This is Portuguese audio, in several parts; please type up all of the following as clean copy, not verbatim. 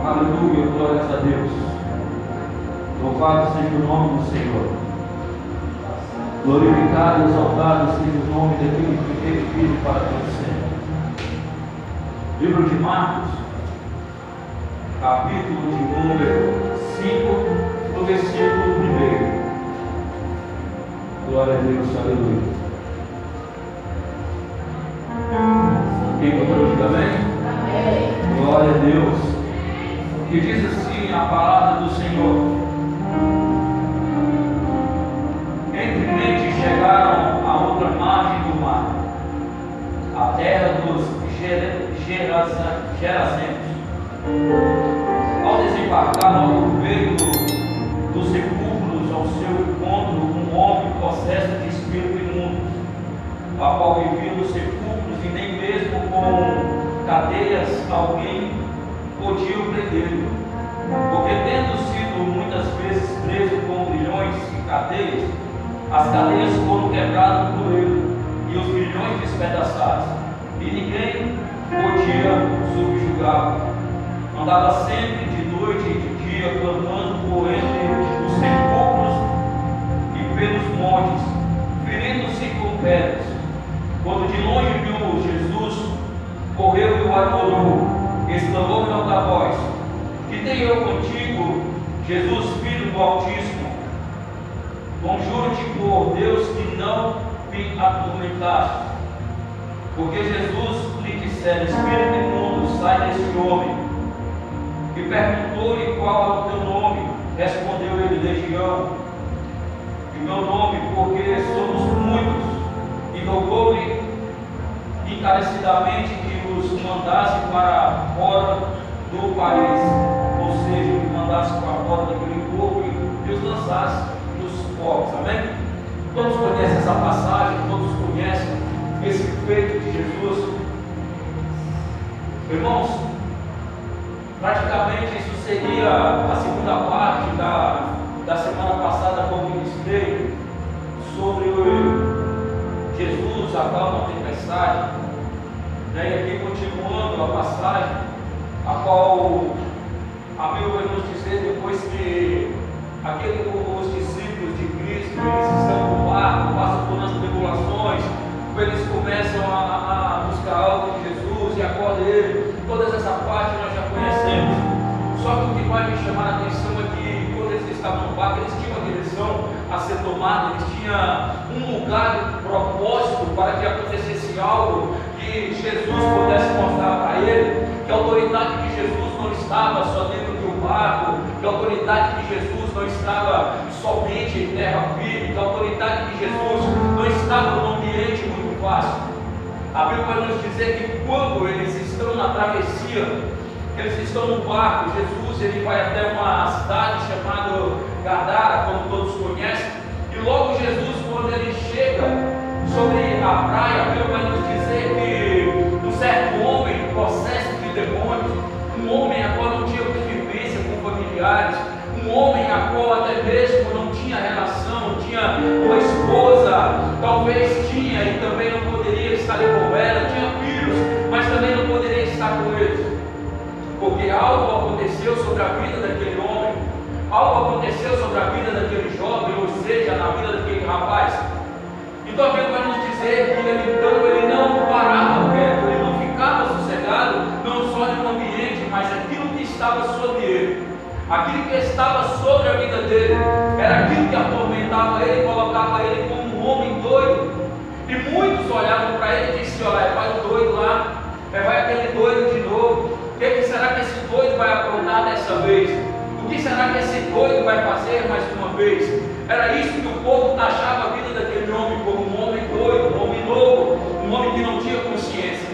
Aleluia, glórias a Deus. Louvado seja o nome do Senhor. Glorificado e exaltado seja o nome daquele que teve filho para todo sempre. Livro de Marcos, capítulo de número 5, no versículo 1. Glória a Deus, aleluia. Quem gostou, diga amém? Glória a Deus. Que diz assim a palavra do Senhor: entremente chegaram à outra margem do mar, a terra dos Gerazenos. Ao desembarcar, logo veio dos sepulcros ao seu encontro um homem possesso de espírito imundo, a qual vivia dos sepulcros, e nem mesmo com cadeias alguém podia prendê-lo, porque tendo sido muitas vezes preso com grilhões e cadeias, as cadeias foram quebradas por ele e os grilhões despedaçados, e ninguém podia subjugá-lo. Andava sempre de noite e de dia, clamando por entre os sepulcros e pelos montes, ferindo-se com pedras. Quando de longe viu Jesus, correu e o adorou, exclamou em alta voz: que tenho eu contigo, Jesus, Filho do Altíssimo? Conjuro-te por Deus que não me atormentaste. Porque Jesus lhe dissera: espírito imundo, sai deste homem. E perguntou-lhe: qual é o teu nome? Respondeu ele: Legião. E meu nome, porque somos muitos. E rogou-lhe encarecidamente que os mandasse para fora do país, ou seja, que mandasse para fora daquele corpo e os lançasse nos povos. Amém? Todos conhecem essa passagem, todos conhecem esse feito de Jesus. Irmãos, praticamente isso seria a segunda parte da semana passada, quando eu ministrei sobre Jesus, acalma a tempestade. E aqui continuando a passagem, a qual a Bíblia vai nos dizer, depois que os discípulos de Cristo, eles estão no barco, passam por umas tribulações, eles começam a buscar algo de Jesus e acordam ele. Toda essa parte nós já conhecemos. Só que o que vai me chamar a atenção é que quando eles estavam no barco, eles tinham uma direção a ser tomada, eles tinham um lugar, um propósito para que acontecesse algo que Jesus pudesse mostrar para ele, que a autoridade de Jesus não estava só dentro de um barco, que a autoridade de Jesus não estava somente em terra firme, que a autoridade de Jesus não estava num ambiente muito fácil. A Bíblia vai nos dizer que quando eles estão na travessia, eles estão no barco, Jesus ele vai até uma cidade chamada Gadara, como todos conhecem, e logo Jesus, quando ele chega sobre a praia, a Bíblia vai nos dizer que um certo homem, possesso de demônios, um homem a qual não tinha convivência com familiares, um homem a qual até mesmo não tinha relação, não tinha uma esposa, talvez tinha e também não poderia estar com ela, tinha filhos, mas também não poderia estar com eles, porque algo aconteceu sobre a vida daquele homem, algo aconteceu sobre a vida daquele jovem, ou seja, na vida daquele rapaz. Então a Bíblia vai nos dizer que ele não parava quieto, ele não ficava sossegado, não só no ambiente, mas aquilo que estava sobre ele, aquilo que estava sobre a vida dele, era aquilo que atormentava ele, colocava ele como um homem doido. E muitos olhavam para ele e diziam: olha, vai o doido lá, vai aquele doido de novo. O que será que esse doido vai aprontar dessa vez? O que será que esse doido vai fazer mais uma vez? Era isso que o povo taxava a vida daquele homem, como um homem doido, um homem louco, um homem que não tinha consciência.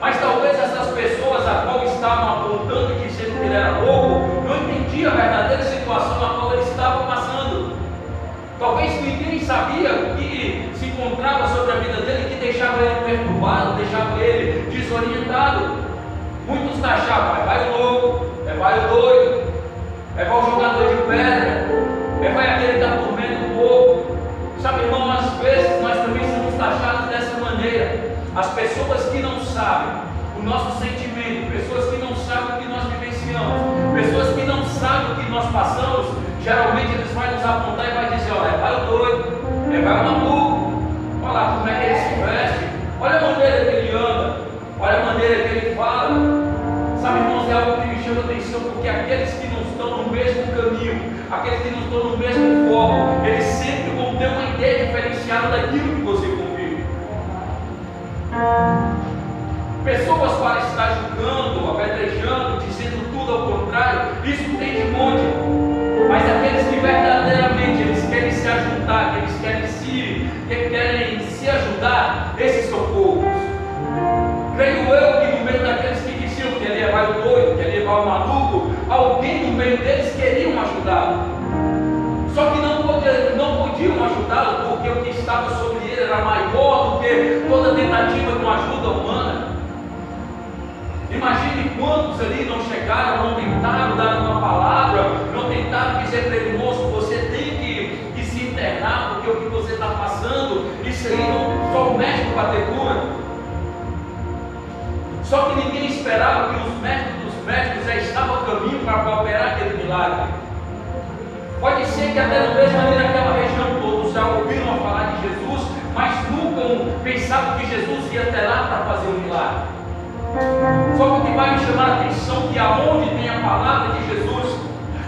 Mas talvez essas pessoas a qual estavam apontando e dizendo que ele era louco, não entendiam a verdadeira situação na qual ele estava passando. Talvez ninguém sabia o que se encontrava sobre a vida dele, que deixava ele perturbado, deixava ele desorientado. Muitos taxavam: vai o louco, vai o doido, vai o jogador de pedra, vai aquele que atormenta o povo. Sabe, irmão, às vezes nós também somos taxados dessa maneira. As pessoas que não sabem o nosso sentimento, pessoas que não sabem vivenciamos. Pessoas que não sabem o que nós passamos, geralmente eles vão nos apontar e vai dizer: olha, vai o doido, vai o maluco, olha lá como é que ele se veste, olha a maneira que ele anda, olha a maneira que ele fala. Sabe, irmãos, é algo que me chama a atenção, porque aqueles que não estão no mesmo caminho, aqueles que não estão no mesmo foco, eles sempre vão ter uma ideia diferenciada daquilo que você convive. Pessoas para estar julgando, apedrejando, dizendo tudo ao contrário, isso tem de monte. Mas aqueles que verdadeiramente eles querem se ajudar, que eles querem se ajudar, esses são poucos. Creio eu que no meio daqueles que diziam que ele ia levar o doido, que ele ia levar o maluco, alguém no meio deles queriam ajudá-lo. Só que não podiam ajudá-lo, porque o que estava sobre ele era maior do que toda tentativa de uma ajuda humana. Imagine quantos ali não chegaram, não tentaram dar uma palavra, não tentaram dizer para ele: moço, você tem que se internar, porque o que você está passando, isso aí não, só o médico vai ter cura. Só que ninguém esperava que os médicos já estavam a caminho para operar aquele milagre. Pode ser que até mesmo ali naquela região todos já ouviram falar de Jesus, mas nunca pensavam que Jesus ia até lá para fazer um milagre. Só que o que vai me chamar a atenção é que aonde tem a palavra de Jesus,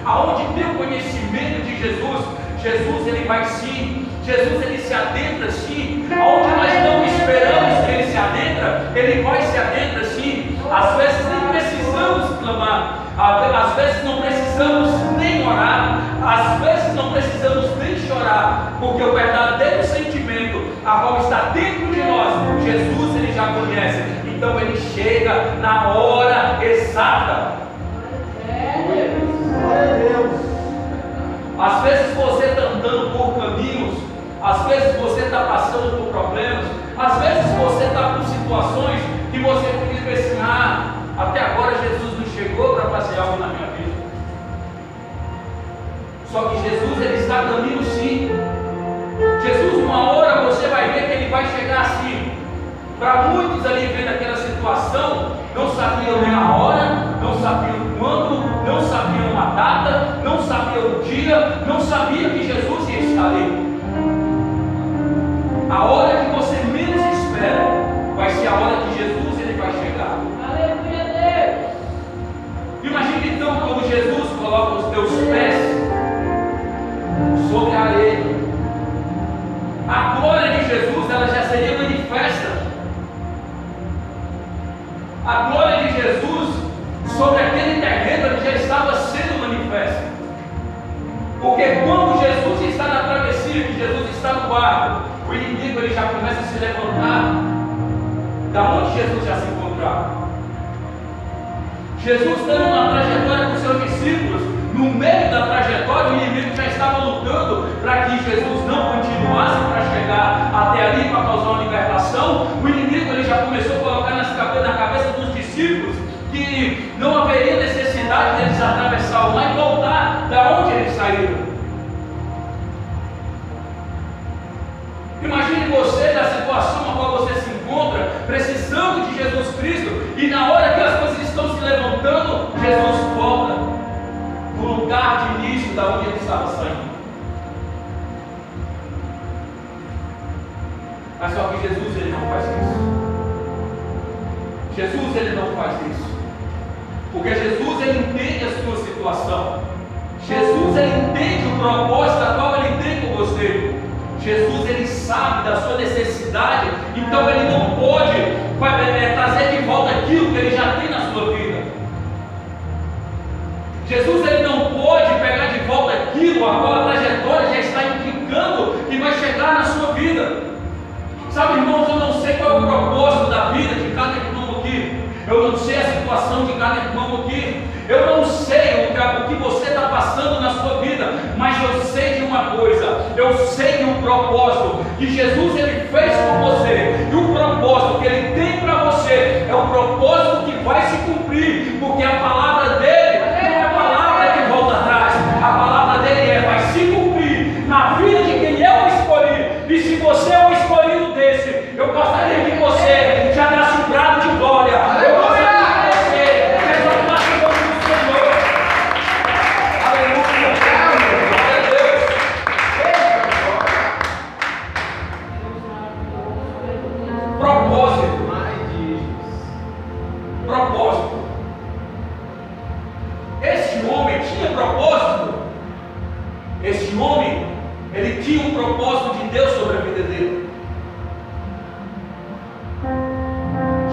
aonde tem o conhecimento de Jesus, Jesus ele vai sim, Jesus ele se adentra sim, aonde nós não esperamos que ele se adentra, ele vai se adentra sim. Às vezes nem precisamos clamar, às vezes não precisamos nem orar, às vezes não precisamos nem chorar, porque o verdadeiro sentimento, a qual está dentro de nós, Jesus ele já conhece. Então ele chega na hora exata. Às vezes você está andando por caminhos, às vezes você está passando por problemas, às vezes você está por situações que você fica assim: até agora Jesus não chegou para fazer algo na minha vida. Só que Jesus ele está a caminho sim. Jesus, uma hora você vai ver que ele vai chegar assim. Para muitos ali vendo aquela situação, não sabiam nem a hora, não sabiam quando, não sabiam a data, não sabiam o dia, não sabiam que Jesus ia estar ali. A hora que você menos espera, vai ser a hora que Jesus ele vai chegar. Aleluia, Deus! Imagine então quando Jesus coloca os teus pés sobre a areia. A glória de Jesus ela já seria manifesta. A glória de Jesus sobre aquele terreno ele já estava sendo manifesta. Porque quando Jesus está na travessia, que Jesus está no barco, o inimigo ele já começa a se levantar da onde Jesus já se encontrava. Jesus estando na trajetória com seus discípulos, no meio da trajetória o inimigo já estava lutando para que Jesus não continuasse para chegar até ali para causar uma libertação. O inimigo ele já começou a colocar na cabeça dos discípulos que não haveria necessidade deles atravessar o mar e voltar da onde eles saíram. Imagine você na situação na qual você se encontra, precisando de Jesus Cristo, e na hora que as coisas estão se levantando, Jesus volta no lugar de início da onde ele estava saindo. Mas só que Jesus ele não faz isso. Jesus ele não faz isso. Porque Jesus ele entende a sua situação. Jesus ele entende o propósito a qual ele tem com você. Jesus ele sabe da sua necessidade, então ele não pode trazer de volta aquilo que ele já tem na sua vida. Jesus ele não pode pegar de volta aquilo a qual a trajetória já está indicando que vai chegar na sua vida. Sabe, irmãos, eu não sei qual é o propósito da vida de cada irmão aqui. Eu não sei a situação de cada irmão aqui. Eu não sei o que você está passando na sua vida, mas eu sei de uma coisa. Eu sei o propósito que Jesus ele fez com você, e o propósito que ele tem para você é um propósito que vai se cumprir, porque a palavra dele não é palavra que volta atrás. A palavra dele vai se cumprir na vida de quem eu escolhi. E se você é um escolhido desse, eu gostaria que você já desse um brado de glória. Eu gostaria que você exaltasse o nome do Senhor. propósito. Este homem tinha propósito. Este homem, ele tinha um propósito de Deus sobre a vida dele.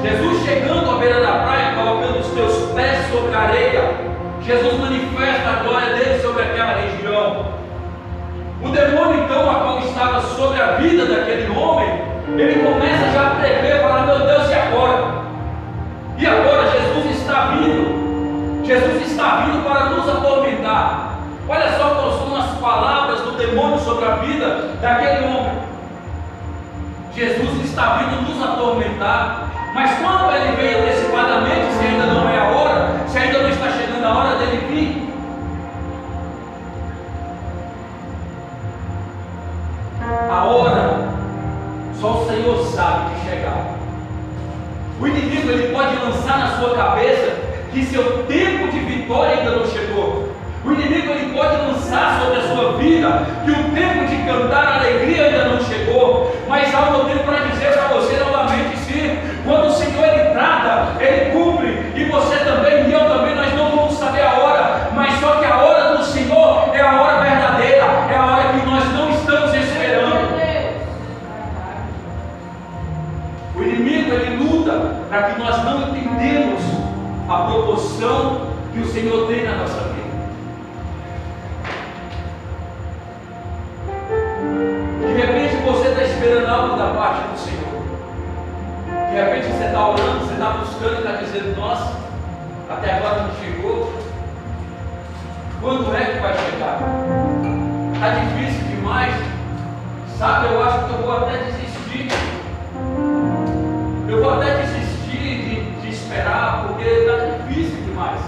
Jesus chegando à beira da praia, colocando os teus pés sobre a areia, Jesus manifesta a glória dele sobre aquela região. O demônio então, a qual estava sobre a vida daquele homem, ele começa já a prever, falar: meu Deus, e agora? E agora Jesus está vindo. Jesus está vindo para nos atormentar. Olha só quais são as palavras do demônio sobre a vida daquele homem. Jesus está vindo nos atormentar. Mas quando ele vem antecipadamente, se ainda não é a hora, se ainda não está chegando a hora dele vir, a hora só o Senhor sabe de chegar. O inimigo, ele pode lançar na sua cabeça que seu tempo de vitória ainda não chegou. O inimigo, ele pode lançar sobre a sua vida que o tempo de cantar a alegria ainda não chegou. Mas algo eu tenho para dizer para você novamente: sim, quando o Senhor ele trata, ele cumpre, e você também e eu também, nós não vamos saber a hora, mas só que a hora do Senhor é a hora verdadeira, é a hora que nós não estamos esperando. O inimigo, ele luta para que nós não entendamos a proporção que o Senhor tem na nossa vida. De repente você está esperando algo da parte do Senhor. De repente você está orando, você está buscando e está dizendo: nossa, até agora não chegou. Quando é que vai chegar? Está difícil demais. Sabe, eu acho que eu vou até desistir. Eu vou até desistir de esperar, porque está difícil demais.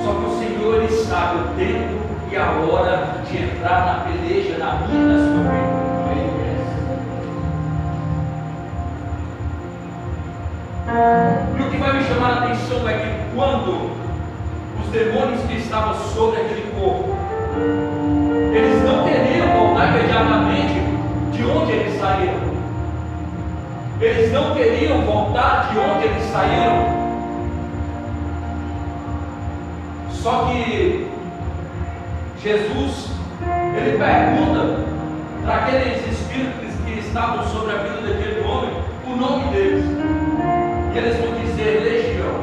Só que o Senhor, ele sabe o tempo e a hora de entrar na peleja, na minha e na sua vida. E o que vai me chamar a atenção é que quando os demônios que estavam sobre aquele corpo, eles não queriam voltar imediatamente de onde eles saíram. Eles não queriam voltar de onde eles saíram. Só que Jesus, ele pergunta para aqueles espíritos que estavam sobre a vida daquele homem o nome deles. E eles vão dizer legião.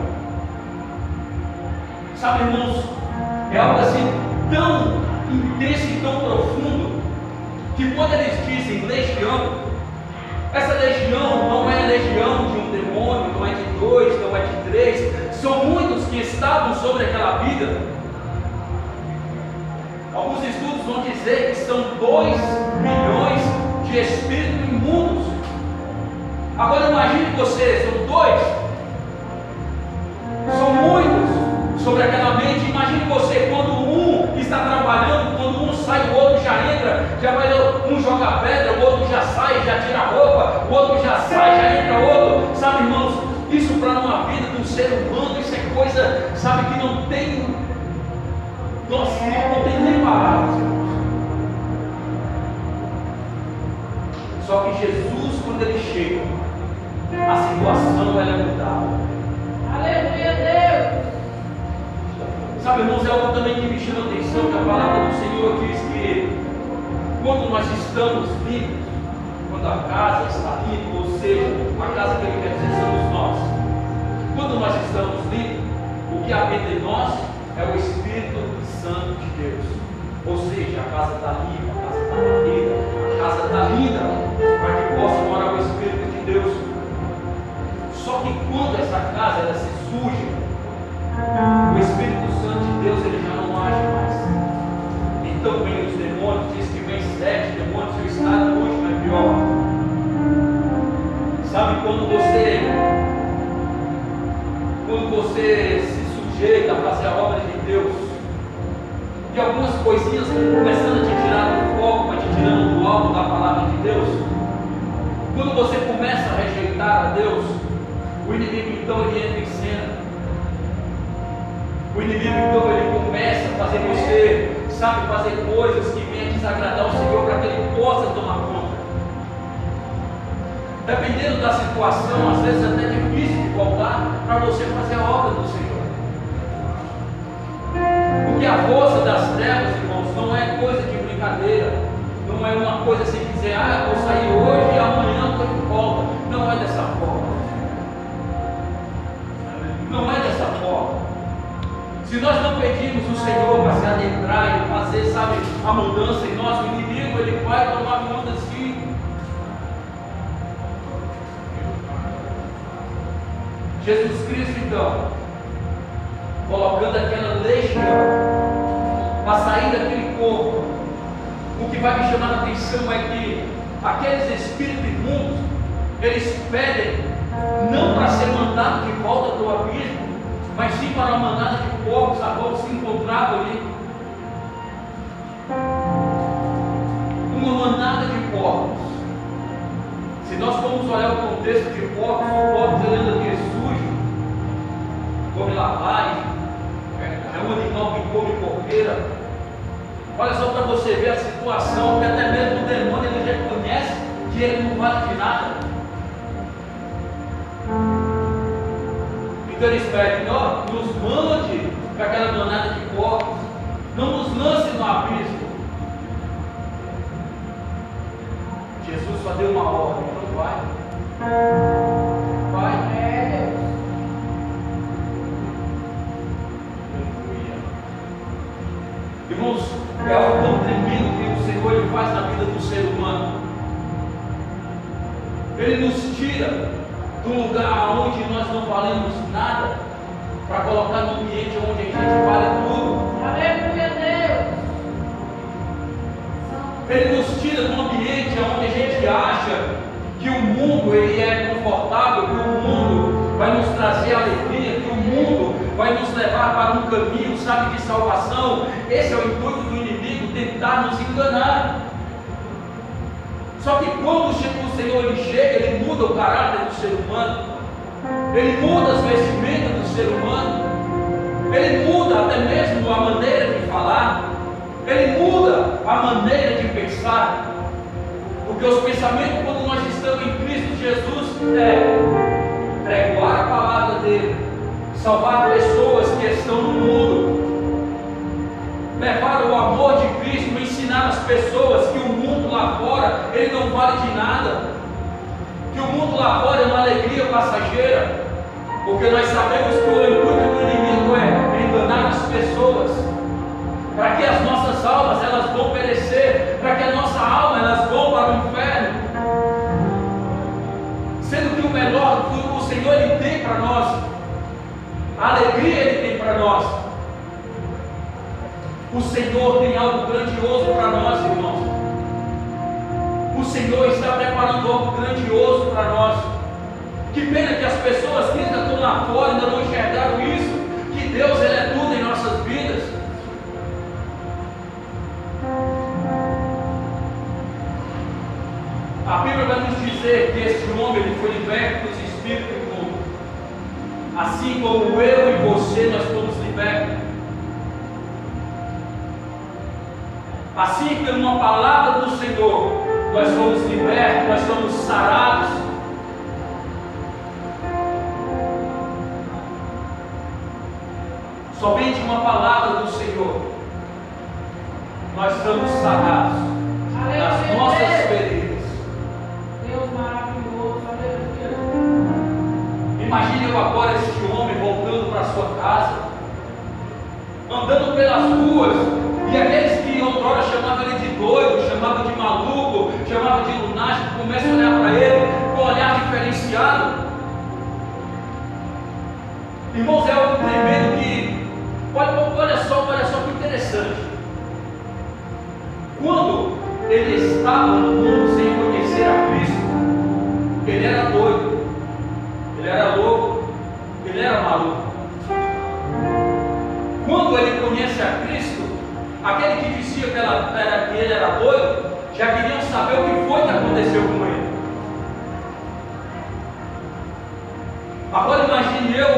Sabe, irmãos, é algo assim tão intenso e tão profundo, que quando eles dizem legião, essa legião não é legião de um demônio, não é de 2, não é de 3, são muitos que estavam sobre aquela vida. Alguns estudos vão dizer que são 2 milhões de espíritos imundos. Agora imagine você, são 2, são muitos sobre aquela mente. Imagine você, quando um está trabalhando, quando um sai, o outro já entra, já vai, um joga pedra, o outro já sai, já tira a roupa, o outro já sai, já entra outro. Sabe, irmãos, isso para uma vida de um ser humano, isso é coisa, sabe, que não tem, nossa, não tem nem palavras, irmãos. Só que Jesus, quando ele chega, a situação ela é mudada. Aleluia, Deus! Sabe, irmãos, é algo também que me chama a atenção, que a palavra do Senhor diz que quando nós estamos limpos, quando a casa está limpa, ou seja, a casa que ele quer dizer somos nós, quando nós estamos limpos, o que habita em nós é o Espírito Santo de Deus. Ou seja, a casa está limpa, a casa está varrida, a casa está linda, para que possa morar o Espírito de Deus. Só que quando essa casa ela se suja, o Espírito Santo de Deus ele já não age mais. Então vem os demônios, diz que vem 7 demônios, e o estado último é pior. Sabe, quando você se sujeita a fazer a obra de Deus, e algumas coisinhas vão começando a te tirar do foco, vai te tirando do alto da palavra de Deus, quando você começa a rejeitar a Deus, o inimigo então ele entra em cena. O inimigo então ele começa a fazer você, sabe, fazer coisas que venham desagradar o Senhor, para que ele possa tomar conta. Dependendo da situação, às vezes é até difícil de voltar para você fazer a obra do Senhor. Porque a força das trevas, irmãos, não é coisa de brincadeira. Não é uma coisa assim de dizer, eu vou sair hoje e amanhã estou de volta. Não é dessa forma. Não é dessa forma. Se nós não pedimos o Senhor para se adentrar e fazer, sabe, a mudança em nós, o inimigo ele vai tomar conta de si. Jesus Cristo, então, colocando aquela legião para sair daquele corpo, o que vai me chamar a atenção é que aqueles espíritos imundos, eles pedem não para ser mandados de volta do abismo, mas sim para uma manada de porcos a qual se encontrava ali. Uma manada de porcos. Se nós formos olhar o contexto de porcos, o porcos ele anda aqui sujo, come lavagem, é um animal que come coqueira. Olha só para você ver a situação, que até mesmo o demônio ele reconhece que ele não vale de nada. Então eles pedem, nos mande para aquela manada de porcos, não nos lance no abismo. Jesus só deu uma ordem, então vai. Vai. Irmãos, é algo tão tremendo que o Senhor ele faz na vida do ser humano. Ele nos tira do lugar onde nós não valemos nada, para colocar no ambiente onde a gente vale tudo. Aleluia, Deus. Ele nos tira de um ambiente onde a gente acha que o mundo ele é confortável, que o mundo vai nos trazer alegria, que o mundo vai nos levar para um caminho, sabe, de salvação. Esse é o intuito do inimigo, tentar nos enganar. Só que quando o Senhor ele chega, ele muda o caráter do ser humano, ele muda as vestimentas do ser humano, ele muda até mesmo a maneira de falar, ele muda a maneira de pensar, porque os pensamentos, quando nós estamos em Cristo Jesus, é pregoar a palavra dele, salvar pessoas que estão no mundo, levar o amor de Cristo, ensinar as pessoas que o mundo lá fora ele não vale de nada, que o mundo lá fora é uma alegria passageira, porque nós sabemos que o intuito do inimigo é enganar as pessoas, para que as nossas almas elas vão perecer, para que a nossa alma elas vão para o inferno, sendo que o melhor que o Senhor ele tem para nós, a alegria ele tem para nós. O Senhor tem algo grandioso para nós, irmãos. O Senhor está preparando algo grandioso para nós. Que pena que as pessoas que ainda estão lá fora ainda não enxergaram isso, que Deus ele é tudo em nossas vidas. A Bíblia vai nos dizer que este homem ele foi liberto dos espíritos imundos. Assim como eu e você nós fomos libertos. Assim por uma palavra do Senhor, nós fomos libertos, nós fomos sarados. Somente uma palavra do Senhor, nós estamos sarados das nossas feridas. Deus maravilhoso, aleluia. Imagine eu agora este homem voltando para sua casa, andando pelas ruas, e aqueles que outrora chamavam ele de doido, chamavam de maluco, chamavam de lunático, começam a olhar para ele com um olhar diferenciado. Irmãos, é algo tremendo que, olha só que interessante. Quando ele estava no mundo sem conhecer a Cristo, ele era doido, ele era louco, ele era maluco. Quando ele conhece a Cristo, aquele que dizia que ele era doido, já queriam saber o que foi que aconteceu com ele. Agora imagine eu